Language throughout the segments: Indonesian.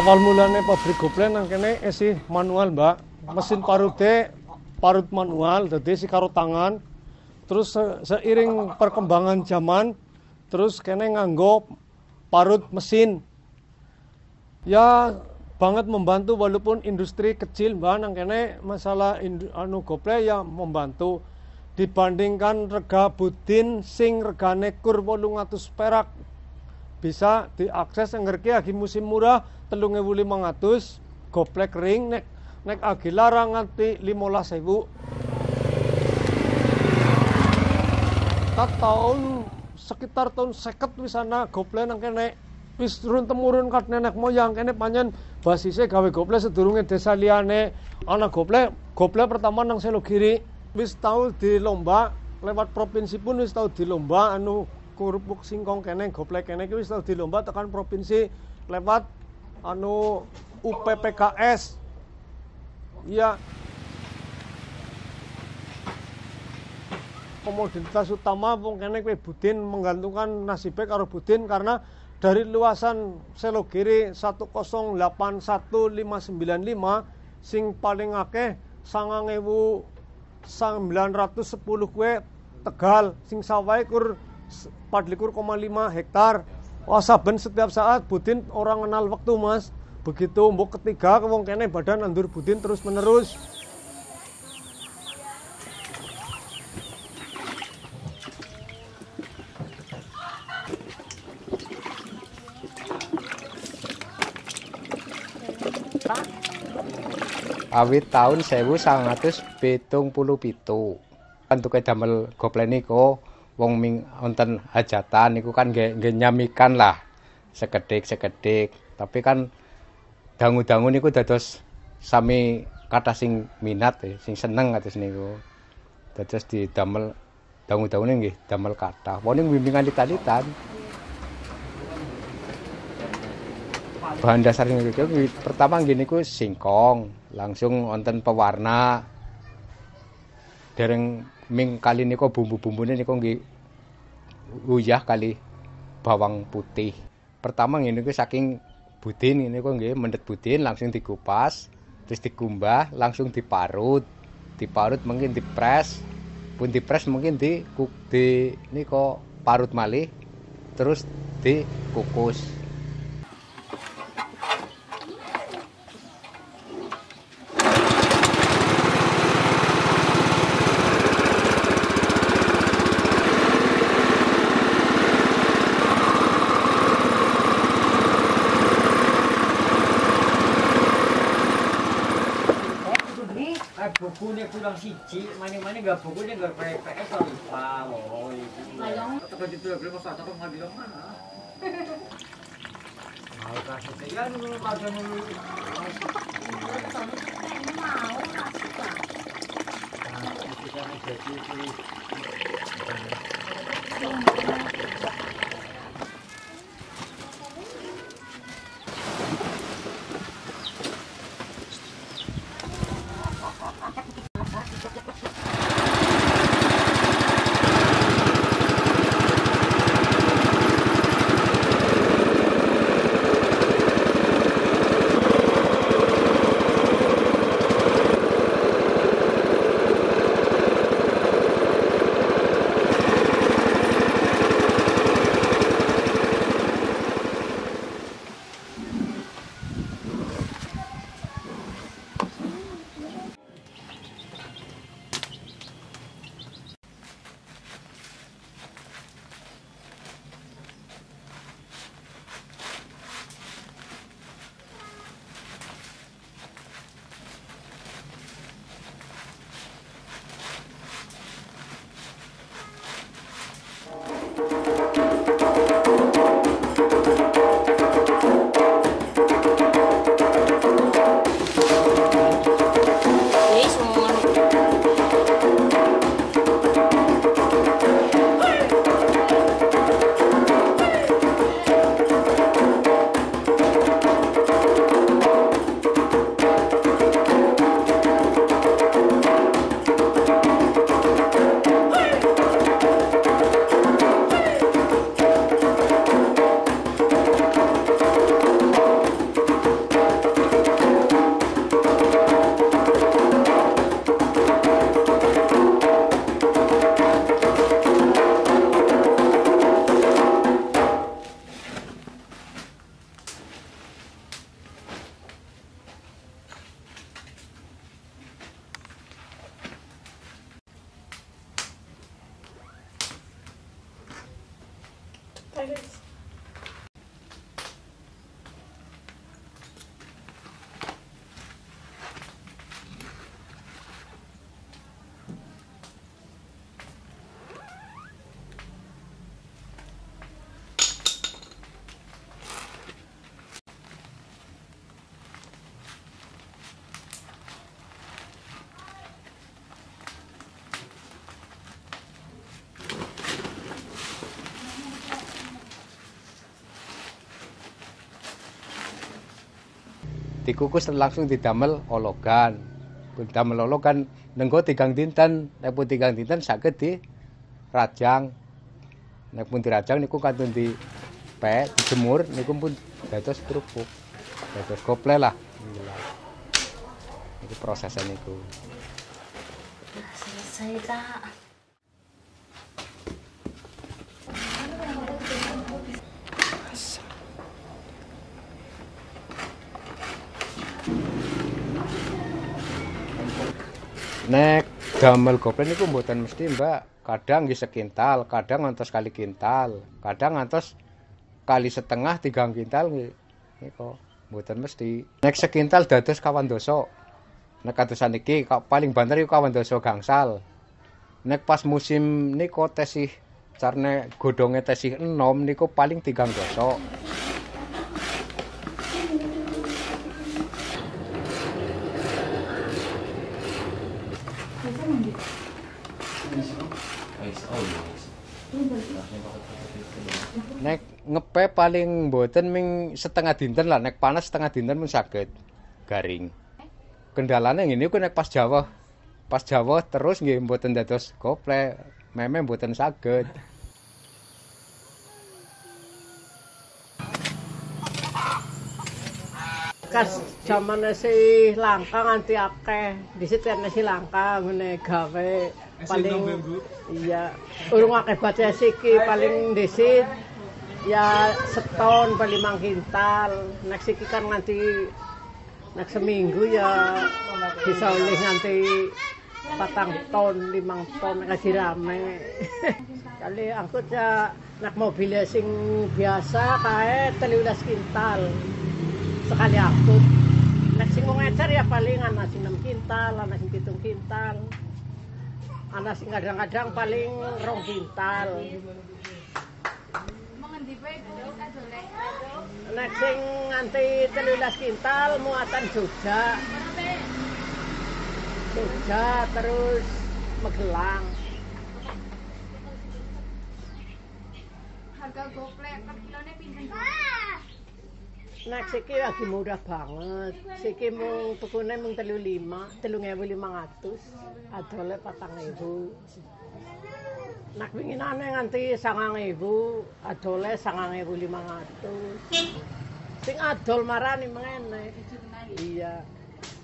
Awal mulanya pabrik Goplen nang kene isi manual, Mbak. Mesin parutnya parut manual, jadi si karo tangan. Terus seiring perkembangan zaman, terus kene nganggo parut mesin. Ya banget membantu walaupun industri kecil, Mbak, nang kene masalah Goplen ya membantu. Dibandingkan rega budin sing regane kur 800 perak bisa diakses ngerti agi musim murah 3.500 goplek ring nek agi larang nganti 15.000. Sekitar tahun 50 wisana goplek nang kene wis turun temurun kat nenek moyang kene panjen basise gawe goplek sedurunge desa liyane ana goplek pertama nang Selogiri wis tau di lomba lewat provinsi pun wis tau di lomba kerupuk singkong kene goplek kene wis tau di lomba tekan provinsi lewat UPPKS. Ya komoditas utama wong kene kuwi budin menggantungkan nasibnya karo budin karena dari luasan Selogiri 1081595 sing paling akeh 910 kue Tegal sing sawahe kur 24,5 hektar. Wah saben setiap saat budin orang kenal waktu, Mas. Begitu mbok ketiga wong kene badan nandur budin terus menerus. Awit tahun 1977 untuk damel goplek niku wong ming wonten hajatan niku kan nggih nyamikan lah sekedhik tapi kan dangu-dangu niku dados sami kathah sing minat sing seneng kados niku dados didamel dangu-dangune nggih damel kathah wong bimbingan litan-litan. Bahan dasar niku pertama nggih niku singkong langsung wonten pewarna dereng ming kali niku bumbu-bumbune niku nggih uyah kali bawang putih. Pertama ngene niku saking budin niku nggih mendet budin langsung dikupas terus dikumbah langsung diparut mungkin dipres pun dipres mungkin di niku parut malih terus dikukus. Bukunya kurang siji, mana-mana gak bukunya gak PS lupa, woi. Atau gitu ya, belum masa atau nggak bilang mana? Mau kasih saya dulu, kasih dulu. dikukus langsung didamel ologan. Damel ologan nengko 3 dinten, nek pun 3 dinten saged dirajang. Nek pun dirajang niku kantun dipek, dijemur niku pun dados kerupuk. Dados gople lah. Iki prosesnya niku. Selesai tak? Nek damel gople niku mboten mesti, Mbak. Kadang nggih sekintal, kadang ngantos kali kintal, kadang ngantos kali setengah 3 kintal nggih. Niku mboten mesti. Nek sekintal dados 2 doso. Nek kadosan iki paling banter iku 2 doso gangsal. Nek pas musim niku tesih carne godhonge tesih enom niku paling 3 doso. Nek ngepe paling mboten ming setengah dinten lah, nek panas setengah dinten pun saged garing. Kendalane ngene iku nek pas Jawa. Pas Jawa terus nggih mboten dados gople, meme mboten saged. Kas jaman isih langka nganti akeh. Dhisit kan isih langka ngene gawe paling iya urung akeh baca siki paling dhisit ya seton paling 5 kintal. Nek siki kan nganti nek seminggu ya bisa oleh nganti 4 ton, 5 ton nek rame. Kali angkut ya nek mobil sing biasa kae 13 kintal. Sekali angkut. Nek sing ngecer ya paling ana sing 6 kintal, ana sing 7 kintal. Ana sing kadang-kadang paling 2 kintal. Nek sing nganti 13 kintal muatan Jogja. Jogja terus Magelang. Harga goplek per kilone pinten? Nek siki lagi murah banget. Siki mung tukune mung 3.500. Adole 4.000. Nek winginane nganti 9.000, adole 9.500. Sing adol marani mengene. Iya.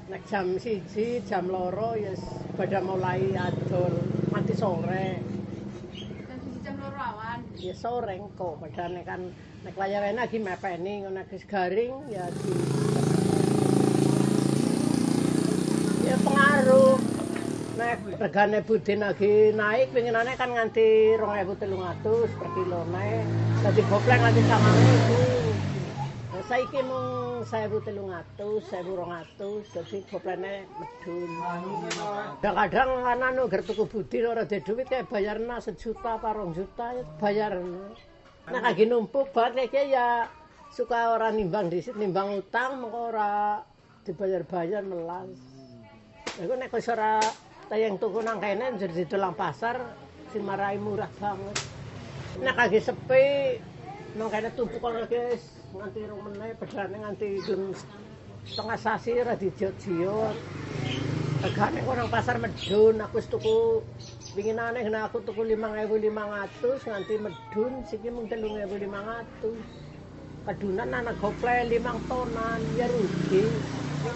Nek jam 1, jam 2 ya pada mulai adol nganti sore. Jam 2 awan. Ya sore kok padane kan nek layar enak iki mepeni ngono nek garing ya di ya pengaruh nek regane budin lagi naik pinginane kan nganti 2.300 per kilone dadi goplek nganti 9.000 saiki mung 1.300 1.200 dadi goplene medun kadang-kadang kan anu ger tuku budin ora duwe duit kayak bayarna 1 juta apa 2 juta ya bayarna. Nek lagi numpuk banget ya suka orang nimbang disit nimbang utang mengko ora dibayar-bayar melas. Iku nek wis ora tayang tuku nang kene jadi dolang pasar dimarai murah banget. Nek lagi sepi nang kene tumpuk lagi nganti rong meneh bedane nganti gelem setengah sasi ora dijiot-jiot. Regane kok nang pasar medun aku wis tuku winginane kena aku tuku 5.500 nganti medun siki mung 3.500. Kedunan anak goplek 5 tonan ya rugi.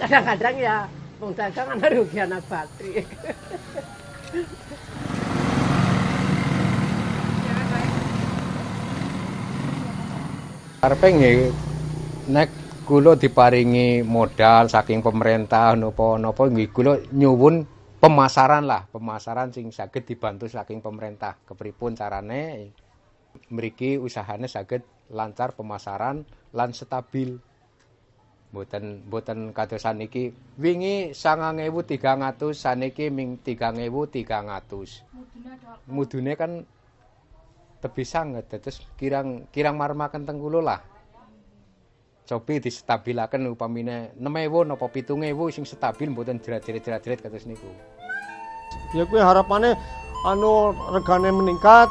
Kadang-kadang ya wong dagang ana rugi ana batri. Karepe nggih nek kula diparingi modal saking pemerintah napa nggih kula nyuwun pemasaran lah, pemasaran sing saged dibantu saking pemerintah. Kepripun carane mriki usahane saged lancar pemasaran lan stabil. Mboten kadosan iki wingi 9.300 saniki ming 3.300. Mudune kan tebih sanget terus kirang marmaken teng kula lah. Cobi distabilaken upamine 6.000 napa 7.000 sing stabil mboten jerat-jerat kados niku. Ya kuwi harapane anu regane meningkat,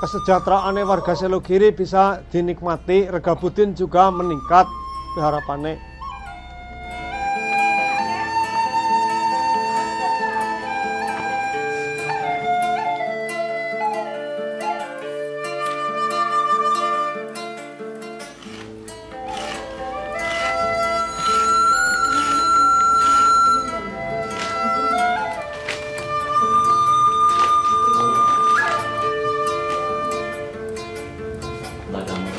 kesejahteraane warga Selogiri bisa dinikmati, rega budin juga meningkat kuwi harapane. dagang